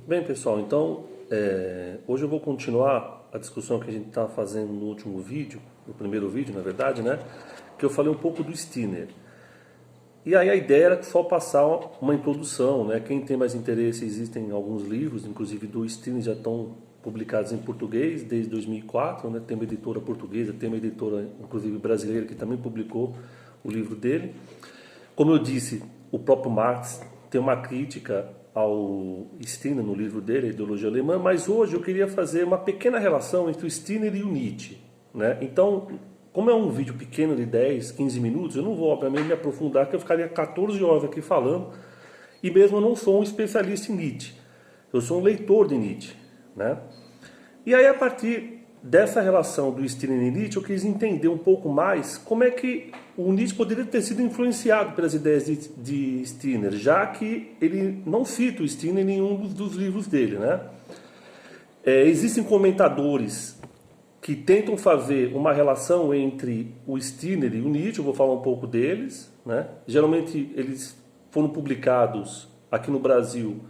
Bem, pessoal, então hoje eu vou continuar a discussão que a gente estava fazendo no último vídeo, no primeiro vídeo, na verdade, né? Que eu falei um pouco do Stirner. E aí a ideia era só passar uma introdução, né? Quem tem mais interesse, existem alguns livros, inclusive do Stirner, já estão publicados em português desde 2004, né? Tem uma editora portuguesa, tem uma editora, inclusive brasileira, que também publicou o livro dele. Como eu disse, o próprio Marx tem uma crítica ao Stirner no livro dele, a Ideologia Alemã, mas hoje eu queria fazer uma pequena relação entre o Stirner e o Nietzsche, né? Então, como é um vídeo pequeno de 10, 15 minutos, eu não vou, obviamente, me aprofundar, que eu ficaria 14 horas aqui falando, e mesmo eu não sou um especialista em Nietzsche, eu sou um leitor de Nietzsche, né? E aí, a partir dessa relação do Stirner e Nietzsche, eu quis entender um pouco mais como é que o Nietzsche poderia ter sido influenciado pelas ideias de Stirner, já que ele não cita o Stirner em nenhum dos livros dele, né? Existem comentadores que tentam fazer uma relação entre o Stirner e o Nietzsche, eu vou falar um pouco deles, né? Geralmente eles foram publicados aqui no Brasil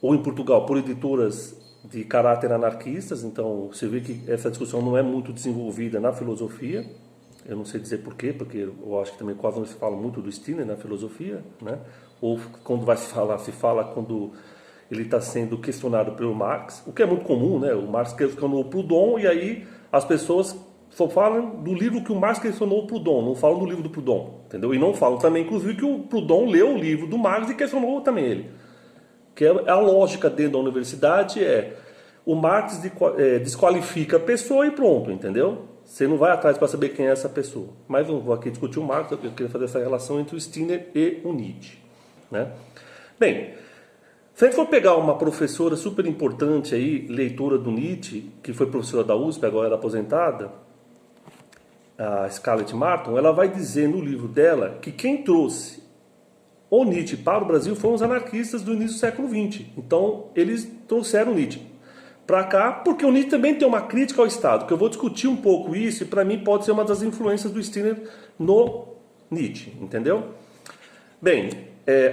ou em Portugal por editoras de caráter anarquistas, então você vê que essa discussão não é muito desenvolvida na filosofia. Eu não sei dizer porquê, porque eu acho que também quase não se fala muito do Stirner na filosofia, né? Ou quando vai se fala quando ele está sendo questionado pelo Marx, o que é muito comum, né? O Marx questionou o Proudhon e aí as pessoas só falam do livro que o Marx questionou o Proudhon, não falam do livro do Proudhon, entendeu? E não falam também, inclusive, que o Proudhon leu o livro do Marx e questionou também ele. Que a lógica dentro da universidade o Marx desqualifica a pessoa e pronto, entendeu? Você não vai atrás para saber quem é essa pessoa. Mas não vou aqui discutir o Marx, eu queria fazer essa relação entre o Stirner e o Nietzsche, né? Bem, se a gente for pegar uma professora super importante aí, leitora do Nietzsche, que foi professora da USP, agora era aposentada, a Scarlett Martin, ela vai dizer no livro dela que quem trouxe o Nietzsche para o Brasil foram os anarquistas do início do século XX. Então, eles trouxeram o Nietzsche para cá, porque o Nietzsche também tem uma crítica ao Estado, que eu vou discutir um pouco isso, e para mim pode ser uma das influências do Stirner no Nietzsche, entendeu? Bem,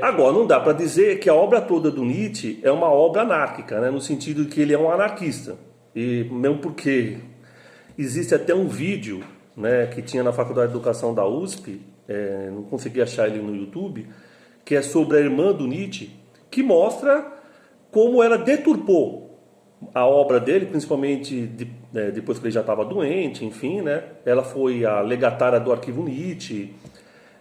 agora não dá para dizer que a obra toda do Nietzsche é uma obra anárquica, né, no sentido de que ele é um anarquista, e mesmo porque existe até um vídeo, né, que tinha na Faculdade de Educação da USP, não consegui achar ele no YouTube, que é sobre a irmã do Nietzsche, que mostra como ela deturpou a obra dele, principalmente depois que ele já estava doente, enfim, né? Ela foi a legatária do arquivo Nietzsche.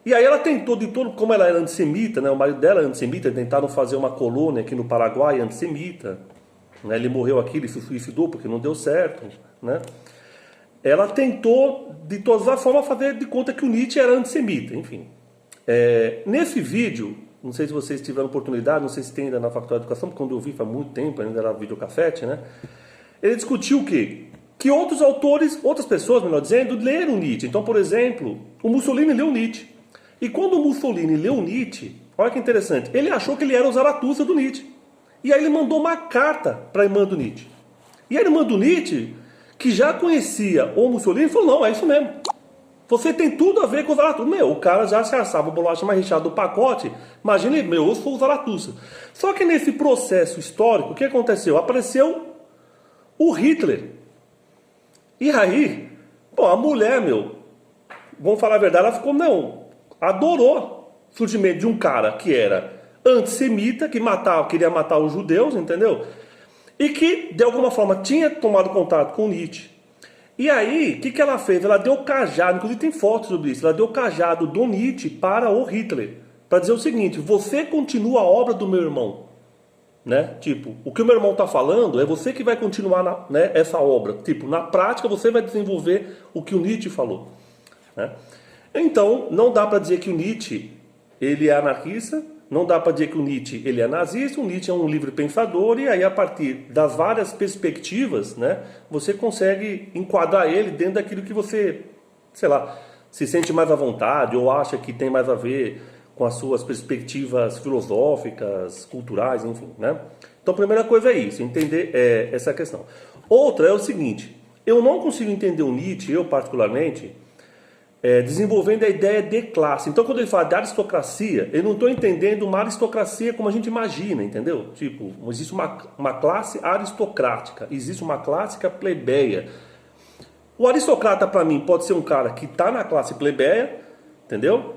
E aí ela tentou, como ela era antissemita, né? O marido dela era antissemita, tentaram fazer uma colônia aqui no Paraguai antissemita, né? Ele morreu aqui, ele se suicidou porque não deu certo, né? Ela tentou, de todas as formas, fazer de conta que o Nietzsche era antissemita, enfim. Nesse vídeo, não sei se vocês tiveram oportunidade, não sei se tem ainda na Faculdade de Educação, porque quando eu vi faz muito tempo, ainda era videocassete, né? Ele discutiu o quê? Que outros autores, outras pessoas, melhor dizendo, leram Nietzsche. Então, por exemplo, o Mussolini leu Nietzsche. E quando o Mussolini leu Nietzsche, olha que interessante, ele achou que ele era o Zaratustra do Nietzsche. E aí ele mandou uma carta para a irmã do Nietzsche. E a irmã do Nietzsche, que já conhecia o Mussolini, falou, não, é isso mesmo. Você tem tudo a ver com o Zaratustra. O cara já se achava o bolacha mais recheada do pacote. Imagina, eu sou o Zaratustra. Só que nesse processo histórico, o que aconteceu? Apareceu o Hitler. E aí, a mulher, vamos falar a verdade, ela ficou, adorou o surgimento de um cara que era antissemita, que queria matar os judeus, entendeu? E que, de alguma forma, tinha tomado contato com Nietzsche. E aí, o que ela fez? Ela deu cajado, inclusive tem fotos sobre isso, ela deu cajado do Nietzsche para o Hitler, para dizer o seguinte, você continua a obra do meu irmão, né? Tipo, o que o meu irmão está falando é você que vai continuar essa obra, tipo, na prática você vai desenvolver o que o Nietzsche falou, né? Então, não dá para dizer que o Nietzsche, ele é anarquista, não dá para dizer que o Nietzsche ele é nazista, o Nietzsche é um livre pensador, e aí a partir das várias perspectivas, né, você consegue enquadrar ele dentro daquilo que você, sei lá, se sente mais à vontade, ou acha que tem mais a ver com as suas perspectivas filosóficas, culturais, enfim, né? Então a primeira coisa é isso, entender essa questão. Outra é o seguinte, eu não consigo entender o Nietzsche, eu particularmente, desenvolvendo a ideia de classe. Então, quando ele fala de aristocracia, eu não estou entendendo uma aristocracia como a gente imagina, entendeu? Tipo, existe uma classe aristocrática, existe uma classe que é plebeia. O aristocrata, para mim, pode ser um cara que está na classe plebeia, entendeu?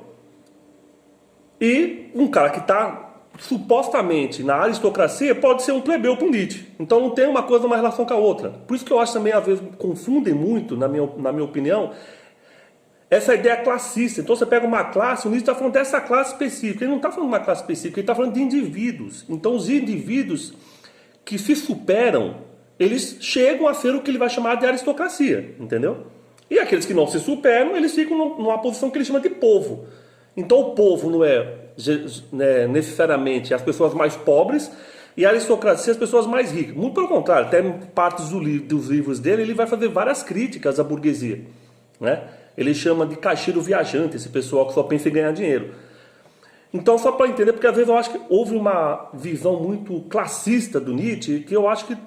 E um cara que está supostamente na aristocracia pode ser um plebeu para o Nietzsche. Então não tem uma coisa uma relação com a outra. Por isso que eu acho também, às vezes, confundem muito, na minha opinião, essa ideia classista. Então você pega uma classe, o Nietzsche está falando dessa classe específica. Ele não está falando de uma classe específica, ele está falando de indivíduos. Então os indivíduos que se superam, eles chegam a ser o que ele vai chamar de aristocracia, entendeu? E aqueles que não se superam, eles ficam numa posição que ele chama de povo. Então o povo não é necessariamente as pessoas mais pobres e a aristocracia as pessoas mais ricas. Muito pelo contrário, até em partes dos livros dele ele vai fazer várias críticas à burguesia, né? Ele chama de caixeiro viajante, esse pessoal que só pensa em ganhar dinheiro. Então, só para entender, porque às vezes eu acho que houve uma visão muito classista do Nietzsche que eu acho que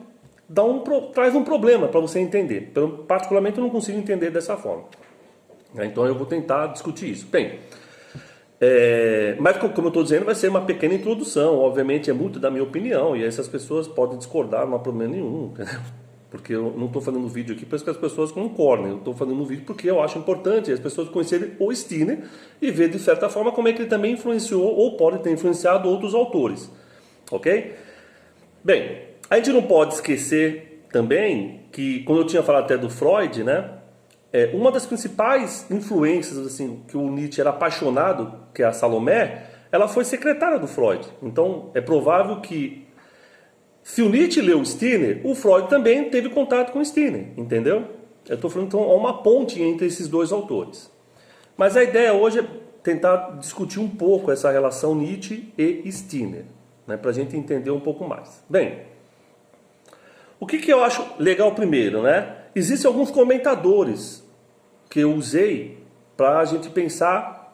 traz um problema para você entender. Particularmente eu não consigo entender dessa forma. Então eu vou tentar discutir isso. Bem, mas como eu estou dizendo, vai ser uma pequena introdução. Obviamente é muito da minha opinião e essas pessoas podem discordar, não há problema nenhum, entendeu? Porque eu não estou fazendo vídeo aqui para que as pessoas concordem. Eu estou fazendo um vídeo porque eu acho importante as pessoas conhecerem o Stirner e ver de certa forma como é que ele também influenciou ou pode ter influenciado outros autores. Ok? Bem, a gente não pode esquecer também que, quando eu tinha falado até do Freud, né? Uma das principais influências assim, que o Nietzsche era apaixonado, que é a Salomé, ela foi secretária do Freud. Então é provável que, se o Nietzsche leu o Stirner, o Freud também teve contato com o Stirner, entendeu? Eu estou falando, então, há uma ponte entre esses dois autores. Mas a ideia hoje é tentar discutir um pouco essa relação Nietzsche e Stirner, né, para a gente entender um pouco mais. Bem, o que eu acho legal primeiro, né? Existem alguns comentadores que eu usei para a gente pensar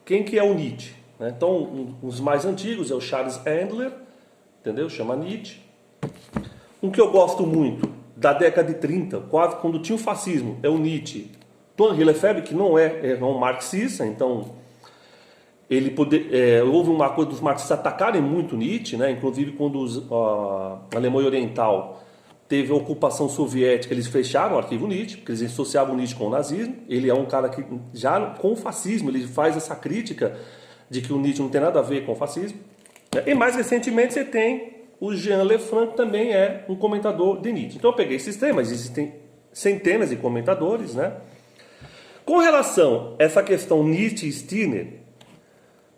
quem que é o Nietzsche, né? Então, os mais antigos é o Charles Handler, entendeu? Chama Nietzsche. Um que eu gosto muito, da década de 30, quase quando tinha o fascismo, é o Nietzsche. Antoine Lefebvre, que não é um marxista, então houve uma coisa dos marxistas atacarem muito Nietzsche, né? Inclusive quando a Alemanha Oriental teve a ocupação soviética, eles fecharam o arquivo Nietzsche, porque eles associavam Nietzsche com o nazismo. Ele é um cara que, já com o fascismo, ele faz essa crítica de que o Nietzsche não tem nada a ver com o fascismo. E mais recentemente você tem o Jean Lefranc, que também é um comentador de Nietzsche. Então eu peguei esses temas, existem centenas de comentadores, né? Com relação a essa questão Nietzsche e Stirner,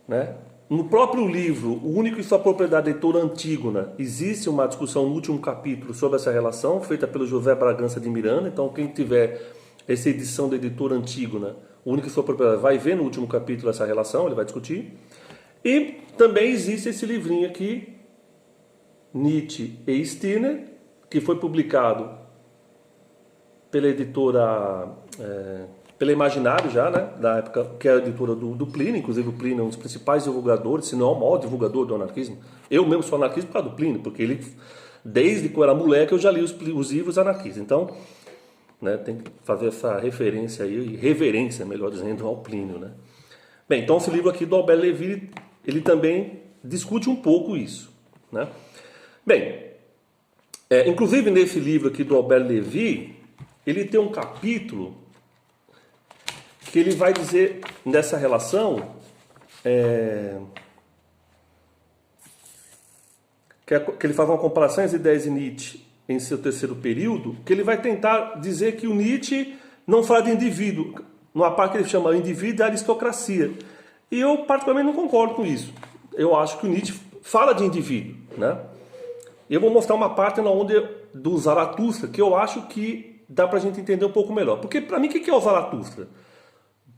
né? No próprio livro, O Único e Sua Propriedade, Editora Antígona, existe uma discussão no último capítulo sobre essa relação, feita pelo José Bragança de Miranda. Então quem tiver essa edição da Editora Antígona, O Único e Sua Propriedade, vai ver no último capítulo essa relação, ele vai discutir. E também existe esse livrinho aqui, Nietzsche e Stirner, que foi publicado pela editora, pela Imaginário já, né, da época, que é a editora do Plínio. Inclusive o Plínio é um dos principais divulgadores, se não é o maior divulgador do anarquismo. Eu mesmo sou anarquista por causa do Plínio, porque ele, desde que eu era moleque, eu já li os livros anarquistas. Então, né, tem que fazer essa referência aí, reverência, melhor dizendo, ao Plínio, né. Bem, então esse livro aqui do Albert Levy, ele também discute um pouco isso, né. Bem, inclusive nesse livro aqui do Albert Levy, ele tem um capítulo que ele vai dizer nessa relação, que ele faz uma comparação às ideias de Nietzsche em seu terceiro período, que ele vai tentar dizer que o Nietzsche não fala de indivíduo, numa parte que ele chama indivíduo da aristocracia. E eu particularmente não concordo com isso. Eu acho que o Nietzsche fala de indivíduo, né? Eu vou mostrar uma parte do Zaratustra que eu acho que dá pra gente entender um pouco melhor. Porque para mim o que é o Zaratustra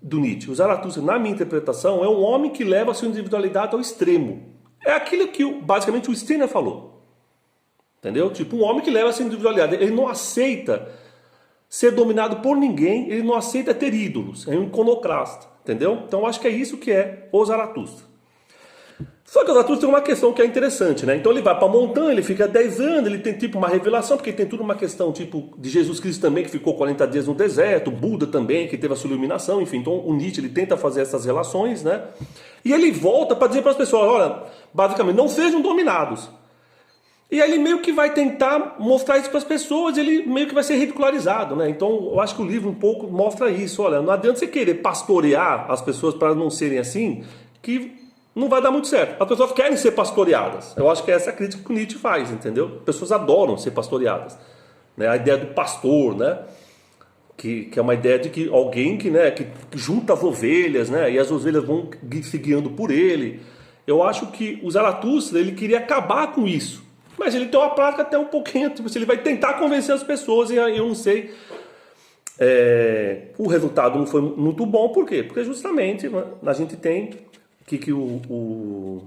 do Nietzsche? O Zaratustra, na minha interpretação, é um homem que leva a sua individualidade ao extremo. É aquilo que basicamente o Stirner falou. Entendeu? Tipo, um homem que leva a sua individualidade. Ele não aceita ser dominado por ninguém, ele não aceita ter ídolos. É um iconoclasta. Entendeu? Então eu acho que é isso que é o Zaratustra. Só que o Zaratustra tem uma questão que é interessante, né? Então ele vai para a montanha, ele fica 10 anos, ele tem tipo uma revelação, porque tem tudo uma questão tipo de Jesus Cristo também, que ficou 40 dias no deserto, Buda também, que teve a sua iluminação, enfim. Então o Nietzsche, ele tenta fazer essas relações, né? E ele volta para dizer para as pessoas, olha, basicamente, não sejam dominados. E aí ele meio que vai tentar mostrar isso para as pessoas, ele meio que vai ser ridicularizado, né? Então eu acho que o livro um pouco mostra isso. Olha, não adianta você querer pastorear as pessoas para não serem assim, que não vai dar muito certo. As pessoas querem ser pastoreadas. Eu acho que essa é a crítica que o Nietzsche faz, entendeu? As pessoas adoram ser pastoreadas. Né? A ideia do pastor, né? Que é uma ideia de que alguém que junta as ovelhas, né? E as ovelhas vão se guiando por ele. Eu acho que o Zaratustra, ele queria acabar com isso. Mas ele tem uma prática até um pouquinho, tipo, ele vai tentar convencer as pessoas e eu não sei. O resultado não foi muito bom, por quê? Porque justamente a gente tem que o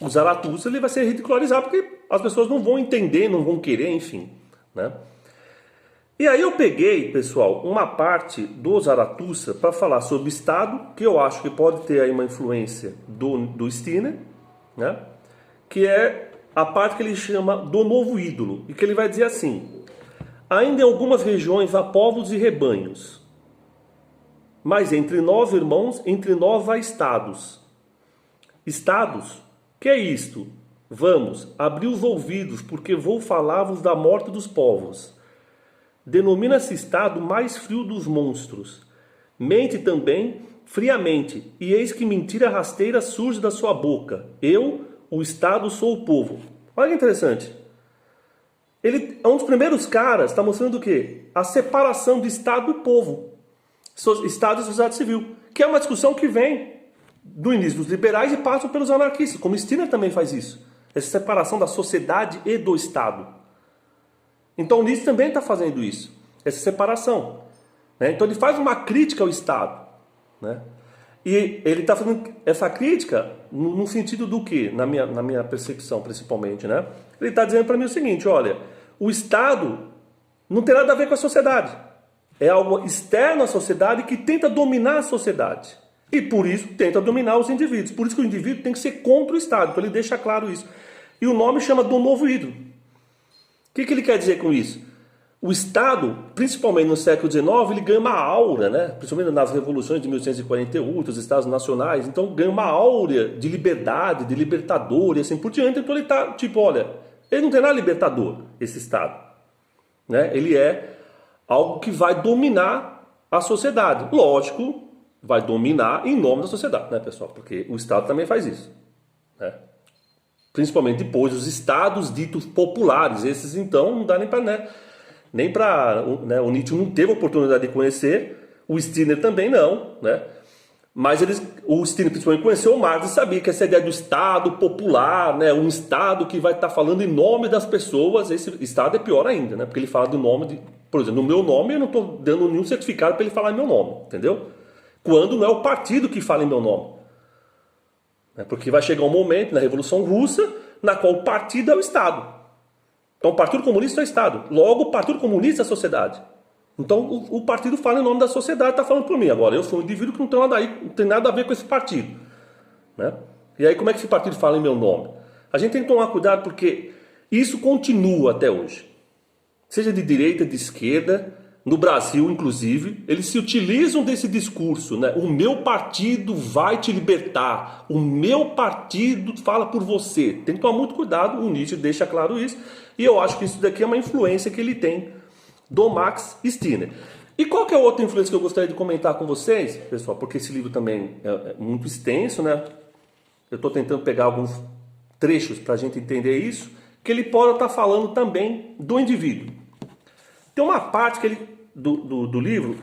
Zaratustra, ele vai ser ridicularizado porque as pessoas não vão entender, não vão querer, enfim, né? E aí eu peguei, pessoal, uma parte do Zaratustra para falar sobre o Estado, que eu acho que pode ter aí uma influência do Stirner, né? Que é a parte que ele chama do novo ídolo, e que ele vai dizer assim: ainda em algumas regiões há povos e rebanhos, mas entre nós, irmãos, entre nós há estados. Estados? Que é isto? Vamos, abri os ouvidos, porque vou falar-vos da morte dos povos. Denomina-se estado mais frio dos monstros. Mente também friamente, e eis que mentira rasteira surge da sua boca. Eu, o estado, sou o povo. Olha que interessante. Ele é um dos primeiros caras, está mostrando o quê? A separação de estado e povo. Estado e sociedade civil. Que é uma discussão que vem do início dos liberais e passam pelos anarquistas, como Stirner também faz isso. Essa separação da sociedade e do Estado. Então o Nietzsche também está fazendo isso, essa separação. Né? Então ele faz uma crítica ao Estado. Né? E ele está fazendo essa crítica no sentido do quê? Na minha percepção, principalmente. Né? Ele está dizendo para mim o seguinte, olha, o Estado não tem nada a ver com a sociedade. É algo externo à sociedade que tenta dominar a sociedade. E por isso tenta dominar os indivíduos. Por isso que o indivíduo tem que ser contra o Estado. Então ele deixa claro isso. E o nome chama do novo ídolo. O que ele quer dizer com isso? O Estado, principalmente no século XIX, ele ganha uma aura, né? Principalmente nas revoluções de 1848, os Estados nacionais. Então ganha uma aura de liberdade, de libertador e assim por diante. Então ele está tipo, olha, ele não tem nada libertador, esse Estado. Né? Ele é algo que vai dominar a sociedade. Lógico, vai dominar em nome da sociedade, né, pessoal? Porque o Estado também faz isso. Né? Principalmente depois os estados ditos populares. Esses, então, não dá nem para... Né, o Nietzsche não teve a oportunidade de conhecer, o Stirner também não, né? Mas o Stirner principalmente conheceu o Marx e sabia que essa ideia do Estado popular, né, um Estado que vai estar falando em nome das pessoas, esse Estado é pior ainda, né? Porque ele fala do nome de... Por exemplo, no meu nome eu não estou dando nenhum certificado para ele falar em meu nome, entendeu? Quando não é o partido que fala em meu nome. Porque vai chegar um momento na Revolução Russa na qual o partido é o Estado. Então o Partido Comunista é o Estado. Logo o Partido Comunista é a sociedade. Então o partido fala em nome da sociedade, está falando por mim. Agora eu sou um indivíduo que não tem nada a ver com esse partido. Né? E aí como é que esse partido fala em meu nome? A gente tem que tomar cuidado porque isso continua até hoje. Seja de direita, de esquerda... No Brasil, inclusive, eles se utilizam desse discurso, né? O meu partido vai te libertar. O meu partido fala por você. Tem que tomar muito cuidado, o Nietzsche deixa claro isso. E eu acho que isso daqui é uma influência que ele tem do Max Stirner. E qual que é a outra influência que eu gostaria de comentar com vocês, pessoal? Porque esse livro também é muito extenso, né? Eu estou tentando pegar alguns trechos para a gente entender isso. Que ele pode estar falando também do indivíduo. Tem uma parte que do livro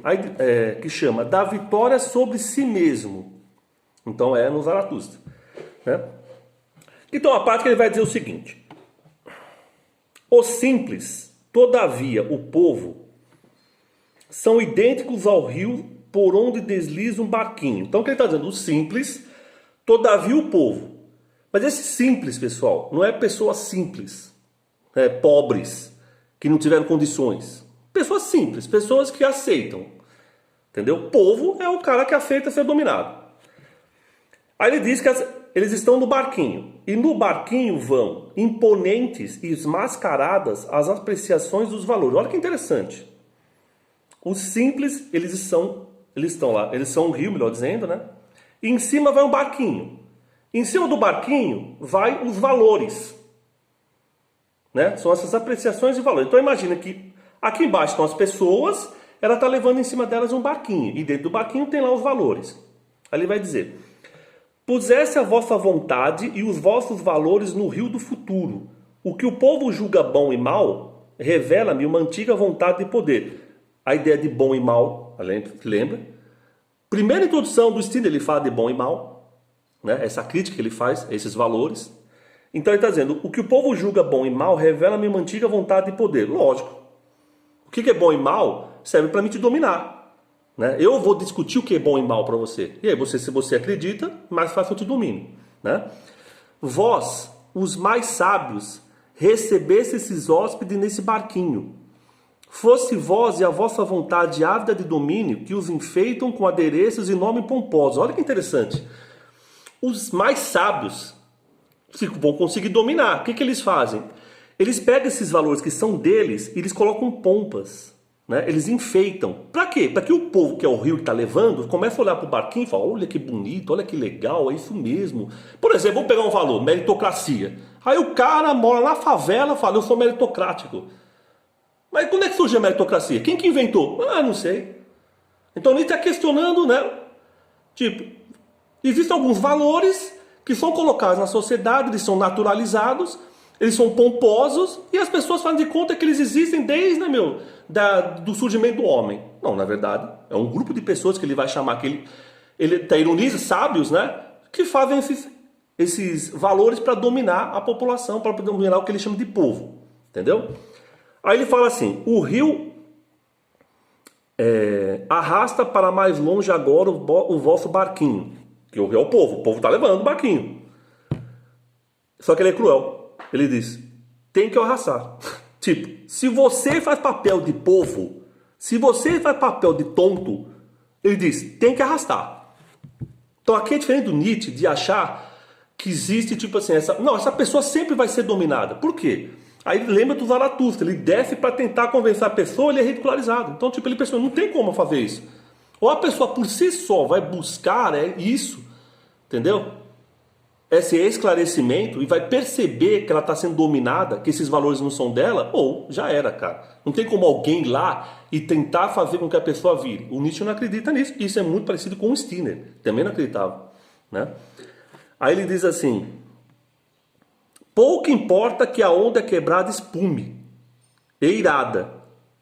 que chama Da Vitória sobre Si Mesmo. Então é no Zaratustra. Né? Então a parte que ele vai dizer o seguinte: os simples, todavia o povo, são idênticos ao rio por onde desliza um barquinho. Então o que ele está dizendo? Os simples, todavia o povo. Mas esse simples, pessoal, não é pessoas simples, pobres, que não tiveram condições. Pessoas simples, pessoas que aceitam. Entendeu? Povo é o cara que aceita ser dominado. Aí ele diz que eles estão no barquinho. E no barquinho vão imponentes e mascaradas as apreciações dos valores. Olha que interessante. Os simples, eles estão lá. Eles são um rio, melhor dizendo, né? E em cima vai um barquinho. Em cima do barquinho vai os valores. Né? São essas apreciações de valor. Então imagina que aqui embaixo estão as pessoas, ela está levando em cima delas um barquinho. E dentro do barquinho tem lá os valores. Aí ele vai dizer: pusesse a vossa vontade e os vossos valores no rio do futuro. O que o povo julga bom e mal, revela-me uma antiga vontade de poder. A ideia de bom e mal, lembra? Primeira introdução do Stirner, ele fala de bom e mal, né? Essa crítica que ele faz a esses valores. Então ele está dizendo: o que o povo julga bom e mal, revela-me uma antiga vontade de poder. Lógico. O que é bom e mal serve para me te dominar. Né? Eu vou discutir o que é bom e mal para você. E aí, se você acredita, mais fácil eu te domino. Né? Vós, os mais sábios, recebesse esses hóspedes nesse barquinho. Fosse vós e a vossa vontade ávida de domínio que os enfeitam com adereços e nome pomposos. Olha que interessante. Os mais sábios vão conseguir dominar. O que eles fazem? Eles pegam esses valores que são deles e eles colocam pompas. Né? Eles enfeitam. Para quê? Para que o povo, que é o rio que está levando, comece a olhar para o barquinho e falar: olha que bonito, olha que legal, é isso mesmo. Por exemplo, vamos pegar um valor, meritocracia. Aí o cara mora na favela e fala: eu sou meritocrático. Mas quando é que surgiu a meritocracia? Quem que inventou? Ah, não sei. Então ele está questionando, né? Tipo, existem alguns valores que são colocados na sociedade, eles são naturalizados, eles são pomposos e as pessoas fazem de conta que eles existem desde, né, do surgimento do homem. Não, na verdade, é um grupo de pessoas que ele vai chamar, que ele tá ironiza, sábios, né, que fazem esses valores para dominar a população, para dominar o que ele chama de povo. Entendeu? Aí ele fala assim: o rio arrasta para mais longe agora o vosso barquinho. Que o rio é o povo está levando o barquinho. Só que ele é cruel. Ele diz: tem que arrastar. Tipo, se você faz papel de povo, se você faz papel de tonto, ele diz: tem que arrastar. Então aqui é diferente do Nietzsche de achar que existe, tipo assim, essa pessoa sempre vai ser dominada. Por quê? Aí ele lembra do Zaratustra, ele desce para tentar convencer a pessoa, ele é ridicularizado. Então, tipo, ele pensa: não tem como fazer isso. Ou a pessoa por si só vai buscar isso, entendeu? Esse esclarecimento e vai perceber que ela está sendo dominada, que esses valores não são dela, ou já era, cara. Não tem como alguém ir lá e tentar fazer com que a pessoa vire. O Nietzsche não acredita nisso. Isso é muito parecido com o Stirner. Também não acreditava. Né? Aí ele diz assim: pouco importa que a onda quebrada espume, eirada,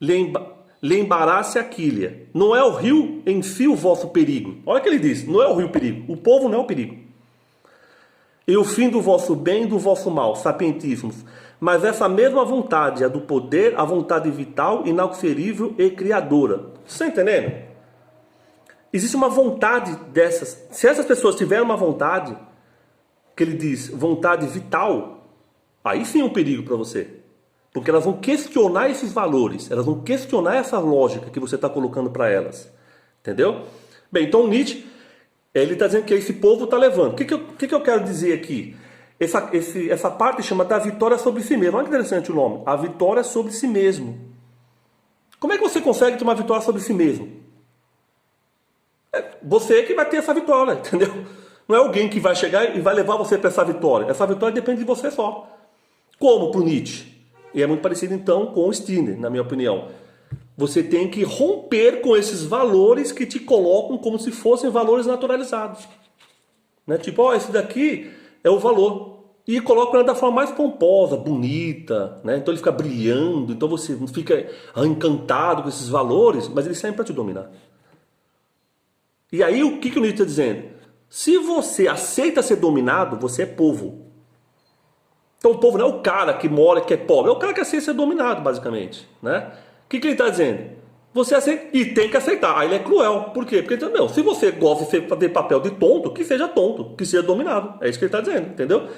lhe embarace a quilha. Não é o rio em si o vosso perigo. Olha o que ele diz: não é o rio o perigo. O povo não é o perigo. E o fim do vosso bem e do vosso mal, sapientíssimos. Mas essa mesma vontade, a do poder, a vontade vital, inauxerível e criadora. Você está entendendo? Existe uma vontade dessas. Se essas pessoas tiverem uma vontade, que ele diz vontade vital, aí sim é um perigo para você. Porque elas vão questionar esses valores, elas vão questionar essa lógica que você está colocando para elas. Entendeu? Bem, então Nietzsche, ele está dizendo que esse povo está levando. O que eu quero dizer aqui? Essa parte chama da vitória sobre si mesmo. Olha que interessante o nome. A vitória sobre si mesmo. Como é que você consegue ter uma vitória sobre si mesmo? É você que vai ter essa vitória, entendeu? Não é alguém que vai chegar e vai levar você para essa vitória. Essa vitória depende de você só. Como para o Nietzsche? E é muito parecido então com o Stirner, na minha opinião. Você tem que romper com esses valores que te colocam como se fossem valores naturalizados. Né? Tipo, esse daqui é o valor. E coloca ele da forma mais pomposa, bonita. Né? Então ele fica brilhando. Então você fica encantado com esses valores, mas eles servem para te dominar. E aí o que o Nietzsche está dizendo? Se você aceita ser dominado, você é povo. Então o povo não é o cara que mora, que é pobre. É o cara que aceita ser dominado, basicamente. Né? O que ele está dizendo? Você aceita e tem que aceitar. Aí ele é cruel. Por quê? Porque ele diz: não, se você gosta de fazer papel de tonto, que seja dominado. É isso que ele está dizendo, entendeu?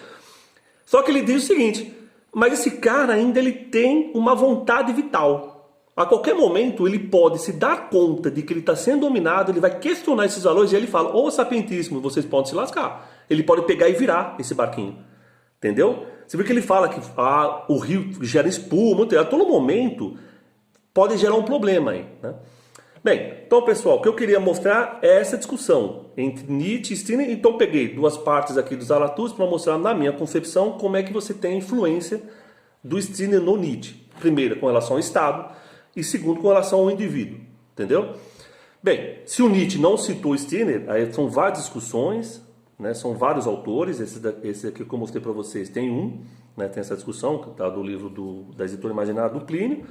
Só que ele diz o seguinte: mas esse cara ainda ele tem uma vontade vital. A qualquer momento ele pode se dar conta de que ele está sendo dominado, ele vai questionar esses valores e ele fala: ô sapientíssimo, vocês podem se lascar. ele pode pegar e virar esse barquinho. Entendeu? Você viu que ele fala que o rio gera espuma, a todo momento pode gerar um problema aí, né? Bem, então pessoal, o que eu queria mostrar é essa discussão entre Nietzsche e Stirner. Então peguei duas partes aqui do Zaratustra para mostrar na minha concepção como é que você tem a influência do Stirner no Nietzsche. Primeiro, com relação ao Estado, e segundo, com relação ao indivíduo, entendeu? Bem, se o Nietzsche não citou Stirner, aí são várias discussões, né, são vários autores, esse aqui que eu mostrei para vocês tem né, tem essa discussão, que está do livro da editora imaginária do Plínio,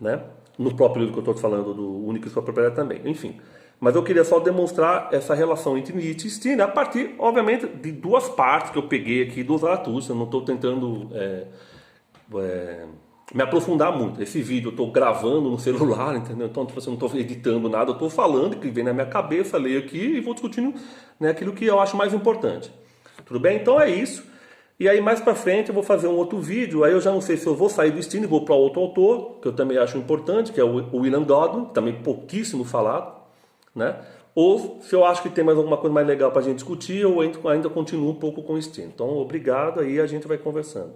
né, no próprio livro que eu estou falando do Único e Sua Propriedade também, enfim. Mas eu queria só demonstrar essa relação entre Nietzsche e Stirner, a partir, obviamente, de duas partes que eu peguei aqui do Zaratustra. Eu não estou tentando me aprofundar muito. Esse vídeo eu estou gravando no celular, entendeu? Então eu não estou editando nada, eu estou falando, que vem na minha cabeça, leio aqui e vou discutindo, né, aquilo que eu acho mais importante. Tudo bem? Então é isso. E aí mais pra frente eu vou fazer um outro vídeo, aí eu já não sei se eu vou sair do Stirner e vou para outro autor, que eu também acho importante, que é o William Godwin, também pouquíssimo falado, né? Ou se eu acho que tem mais alguma coisa mais legal para a gente discutir, eu ainda continuo um pouco com o Stirner. Então obrigado, aí a gente vai conversando.